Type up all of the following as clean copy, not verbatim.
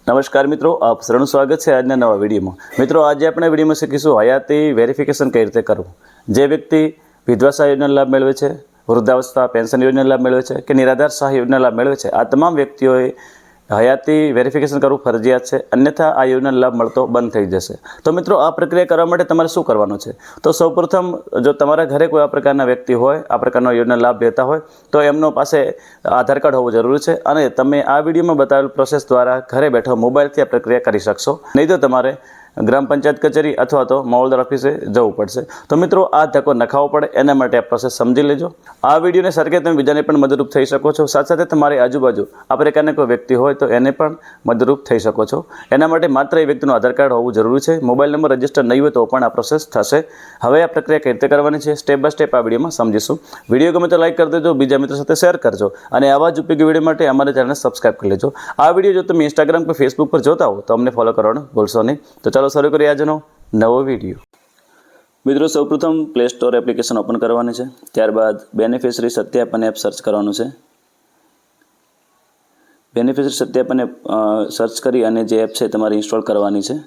નમસ્કાર મિત્રો, આપ સૌનું સ્વાગત છે આજના નવા વિડીયોમાં। મિત્રો, આજે આપણે વિડીયોમાં શીખીશું હયાતી વેરિફિકેશન કઈ રીતે કરવું। જે વ્યક્તિ વિધવા સહાય યોજનાનો લાભ મેળવે છે, વૃદ્ધાવસ્થા પેન્શન યોજનાનો લાભ મેળવે છે કે નિરાધાર સહાય યોજનાનો લાભ મેળવે છે, આ તમામ વ્યક્તિઓએ હયાતી વેરિફિકેશન કરવું ફરજિયાત છે, અન્યથા આ યોજનાનો લાભ મળતો બંધ થઈ જશે। તો મિત્રો, આ પ્રક્રિયા કરવા માટે તમારે શું કરવાનું છે? તો સૌપ્રથમ જો તમારા ઘરે કોઈ આ પ્રકારના વ્યક્તિ હોય, આ પ્રકારનો યોજના લાભ લેતા હોય, તો એમનો પાસે આધાર કાર્ડ હોવું જરૂરી છે અને તમે આ વિડીયોમાં બતાવેલ પ્રોસેસ દ્વારા ઘરે બેઠો મોબાઈલથી આ પ્રક્રિયા કરી શકશો। નહીં તો તમારે ગ્રામ પંચાયત કચેરી અથવા તો મામલતદાર ઓફિસે જવું પડશે। તો મિત્રો, આ ધક્કો ન ખાવો પડે એના માટે આ પ્રોસેસ સમજી લેજો। આ વિડીયોને શેર કરી તમે બીજાને પણ મદદરૂપ થઈ શકો છો। સાથે સાથે તમારી આજુબાજુ આ પ્રકારના કોઈ વ્યક્તિ હોય તો એને પણ મદદરૂપ થઈ શકો છો। એના માટે માત્ર એ વ્યક્તિનું આધાર કાર્ડ હોવું જરૂરી છે। મોબાઈલ નંબર રજીસ્ટર નહીં હોય તો પણ આ પ્રોસેસ થશે। હવે આ પ્રક્રિયા કઈ રીતે કરવાની છે સ્ટેપ બાય સ્ટેપ આ વિડીયોમાં સમજીશું। વિડીયો ગમે તો લાઈક કરી દેજો, બીજા મિત્રો સાથે શેર કરજો અને આવા જ ઉપયોગી વિડીયો માટે અમારા ચેનલને સબસ્ક્રાઈબ કરી લેજો। આ વિડીયો જો તમે ઇન્સ્ટાગ્રામ પર ફેસબુક પર જોતા હો તો અમને ફોલો કરવાનું ભૂલશો નહીં। તો ચાલો શરૂ કરીએ આજનો નવો વિડીયો। મિત્રો, સૌપ્રથમ પ્લે સ્ટોર એપ્લિકેશન ઓપન કરવાની છે, ત્યારબાદ બેનિફિશરી સત્યાપન એપ સર્ચ કરવાનું છે। બેનિફિશરી સત્યાપન એપ સર્ચ કરી અને જે એપ છે તમારે ઇન્સ્ટોલ કરવાની છે।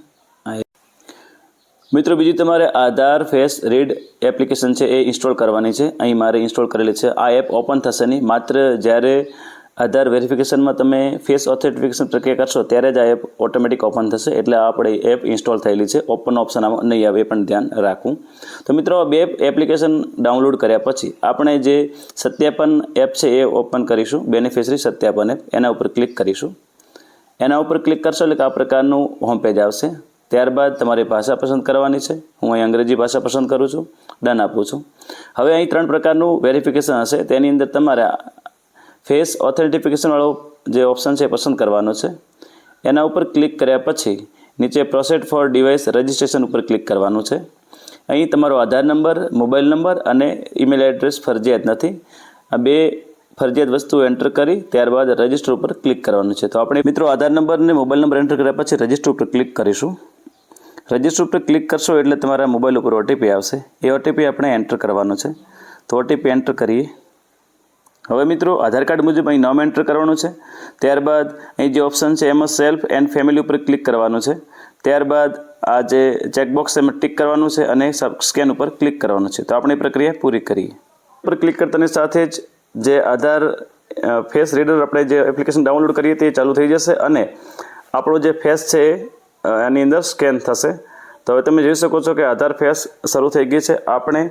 મિત્રો, બીજી તમારે આધાર ફેસ રીડ એપ્લિકેશન છે એ ઇન્સ્ટોલ કરવાની છે। અહીં મારે ઇન્સ્ટોલ કરેલી છે। આ એપ ઓપન થશે નહીં, માત્ર જ્યારે આધાર વેરિફિકેશનમાં તમે ફેસ ઓથેન્ટિફિકેશન પ્રક્રિયા કરશો ત્યારે જ આ એપ ઓટોમેટિક ઓપન થશે। એટલે આપણે એપ ઇન્સ્ટોલ થયેલી છે, ઓપન ઓપ્શન આમાં નહીં આવે, એ પણ ધ્યાન રાખવું। તો મિત્રો, બે એપ્લિકેશન ડાઉનલોડ કર્યા પછી આપણે જે સત્યાપન એપ છે એ ઓપન કરીશું, બેનિફિશરી સત્યાપન એપ, એના ઉપર ક્લિક કરીશું। એના ઉપર ક્લિક કરશો એટલે કે આ પ્રકારનું હોમ પેજ આવશે। ત્યારબાદ તમારી ભાષા પસંદ કરવાની છે। હું અહીં અંગ્રેજી ભાષા પસંદ કરું છું, ડન આપું છું। હવે અહીં 3 પ્રકારનું વેરિફિકેશન હશે, તેની અંદર તમારે ફેસ ઓથેન્ટિફિકેશનવાળો જે ઓપ્શન છે એ પસંદ કરવાનો છે। એના ઉપર ક્લિક કર્યા પછી નીચે પ્રોસેડ ફોર ડિવાઇસ રજિસ્ટ્રેશન ઉપર ક્લિક કરવાનું છે। અહીં તમારો આધાર નંબર, મોબાઈલ નંબર અને ઈમેલ એડ્રેસ ફરજિયાત નથી। આ બે ફરજિયાત વસ્તુ એન્ટર કરી ત્યારબાદ રજિસ્ટર ઉપર ક્લિક કરવાનું છે। તો આપણે મિત્રો આધાર નંબર અને મોબાઈલ નંબર એન્ટર કર્યા પછી રજિસ્ટર ઉપર ક્લિક કરીશું। રજિસ્ટર ઉપર ક્લિક કરશો એટલે તમારા મોબાઈલ ઉપર ઓટીપી આવશે, એ ઓટીપી આપણે એન્ટર કરવાનો છે। તો ઓટીપી એન્ટર કરીએ। હવે મિત્રો, આધાર કાર્ડ મુજબ અહીં નામ એન્ટર કરવાનું છે। ત્યારબાદ અહીં જે ઓપ્શન છે એમાં સેલ્ફ એન્ડ ફેમિલી ઉપર ક્લિક કરવાનું છે। ત્યારબાદ આ જે ચેકબોક્સ એમાં ટિક કરવાનું છે અને સ્કેન ઉપર ક્લિક કરવાનું છે। તો આપણે પ્રક્રિયા પૂરી કરીએ। ઉપર ક્લિક કરતાની સાથે જ જે આધાર ફેસ રીડર આપણે જે એપ્લિકેશન ડાઉનલોડ કરીએ તે ચાલુ થઈ જશે અને આપણો જે ફેસ છે એની અંદર સ્કેન થશે। તો હવે તમે જોઈ શકો છો કે આધાર ફેસ શરૂ થઈ ગઈ છે। આપણે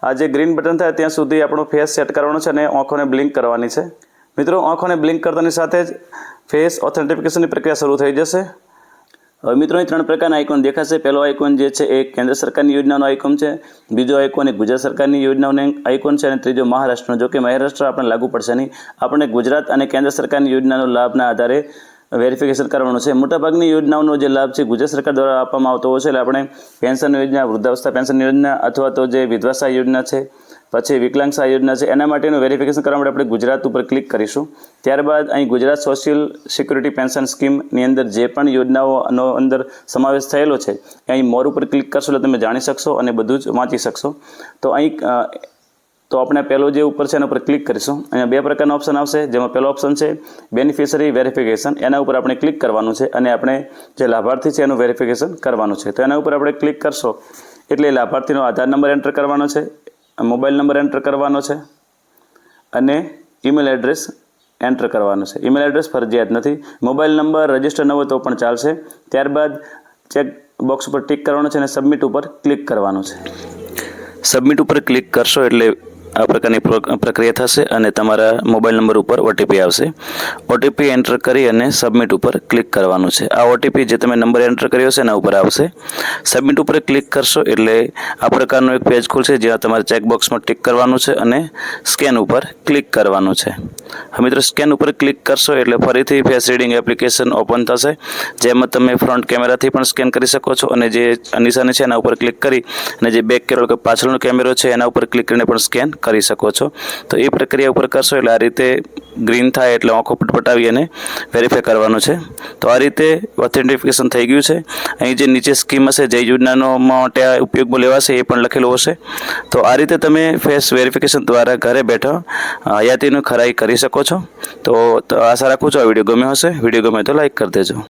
આ જે ગ્રીન બટન થાય ત્યાં સુધી આપણો ફેસ સેટ કરવાનો છે અને આંખોને બ્લિંક કરવાની છે। મિત્રો, આંખોને બ્લિંક કરતાની સાથે જ ફેસ ઓથેન્ટિફિકેશનની પ્રક્રિયા શરૂ થઈ જશે। હવે મિત્રો, અહીં 3 પ્રકારના આઇકોન દેખાશે। પહેલો આઇકોન જે છે એ કેન્દ્ર સરકારની યોજનાનો આઇકોન છે, બીજો આઇકોન એ ગુજરાત સરકારની યોજનાનો આઇકોન છે અને ત્રીજો મહારાષ્ટ્રનો। જો કે મહારાષ્ટ્ર આપણે લાગુ પડશે નહીં, આપણે ગુજરાત અને કેન્દ્ર સરકારની યોજનાનો લાભના આધારે વેરિફિકેશન કરવાનું છે। મોટાભાગની યોજનાઓનો જે લાભ છે ગુજરાત સરકાર દ્વારા આપવામાં આવતો હોય છે, એટલે આપણે પેન્શન યોજના, વૃદ્ધાવસ્થા પેન્શન યોજના અથવા તો જે વિધવા સહાય યોજના છે, પછી વિકલાંગ સહાય યોજના છે, એના માટેનું વેરિફિકેશન કરવા માટે આપણે ગુજરાત ઉપર ક્લિક કરીશું। ત્યારબાદ અહીં ગુજરાત સોશિયલ સિક્યુરિટી પેન્શન સ્કીમની અંદર જે પણ યોજનાઓનો અંદર સમાવેશ થયેલો છે એ અહીં મોર ઉપર ક્લિક કરશો એટલે તમે જાણી શકશો અને બધું જ વાંચી શકશો। તો અહીં તો આપણે પહેલો જે ઉપર છે એના ઉપર ક્લિક કરીશું। અહીંયા 2 પ્રકારના ઓપ્શન આવશે, જેમાં પહેલો ઓપ્શન છે બેનિફિશરી વેરિફિકેશન, એના ઉપર આપણે ક્લિક કરવાનું છે અને આપણે જે લાભાર્થી છે એનું વેરિફિકેશન કરવાનું છે। તો એના ઉપર આપણે ક્લિક કરશો એટલે લાભાર્થીનો આધાર નંબર એન્ટર કરવાનો છે, મોબાઈલ નંબર એન્ટર કરવાનો છે અને ઈમેલ એડ્રેસ એન્ટર કરવાનો છે। ઈમેલ એડ્રેસ ફરજિયાત નથી, મોબાઈલ નંબર રજિસ્ટર ન હોય તો પણ ચાલશે। ત્યારબાદ ચેક બોક્સ ઉપર ટિક કરવાનું છે અને સબમિટ ઉપર ક્લિક કરવાનું છે। સબમિટ ઉપર ક્લિક કરશો એટલે આ પ્રકારની પ્રક્રિયા થશે અને તમારા મોબાઈલ નંબર ઉપર ઓટીપી આવશે। ઓટીપી એન્ટર કરી અને સબમિટ ઉપર ક્લિક કરવાનું છે। આ ઓટીપી જે તમે નંબર એન્ટર કર્યો છે એના ઉપર આવશે। સબમિટ ઉપર ક્લિક કરશો એટલે આ પ્રકારનું એક પેજ ખુલશે, જ્યાં તમારે ચેકબોક્સમાં ટિક કરવાનું છે અને સ્કેન ઉપર ક્લિક કરવાનું છે। હવે મિત્રો, સ્કેન ઉપર ક્લિક કરશો એટલે ફરીથી ફેસ રીડિંગ એપ્લિકેશન ઓપન થશે, જેમાં તમે ફ્રન્ટ કેમેરાથી પણ સ્કેન કરી શકો છો અને જે નિશાની છે એના ઉપર ક્લિક કરી અને જે બેક કેમેરો કે પાછળનો કેમેરો છે એના ઉપર ક્લિક કરીને પણ સ્કેન કરી શકો છો। તો એ પ્રક્રિયા ઉપર કરશો એટલે આ રીતે ગ્રીન થાય એટલે આંખો પટપટાવી અને વેરીફાઈ કરવાનું છે। તો આ રીતે ઓથેન્ટિફિકેશન થઈ ગયું છે। અહીં જે નીચે સ્કીમ હશે, જે યોજનાનો માટે ઉપયોગમાં લેવાશે એ પણ લખેલું હશે। તો આ રીતે તમે ફેસ વેરિફિકેશન દ્વારા ઘરે બેઠા હયાતીનું ખરાઈ કરી શકો છો। તો આશા રાખું છું આ વિડીયો ગમ્યો હશે। વિડીયો ગમે તો લાઈક કરી દેજો।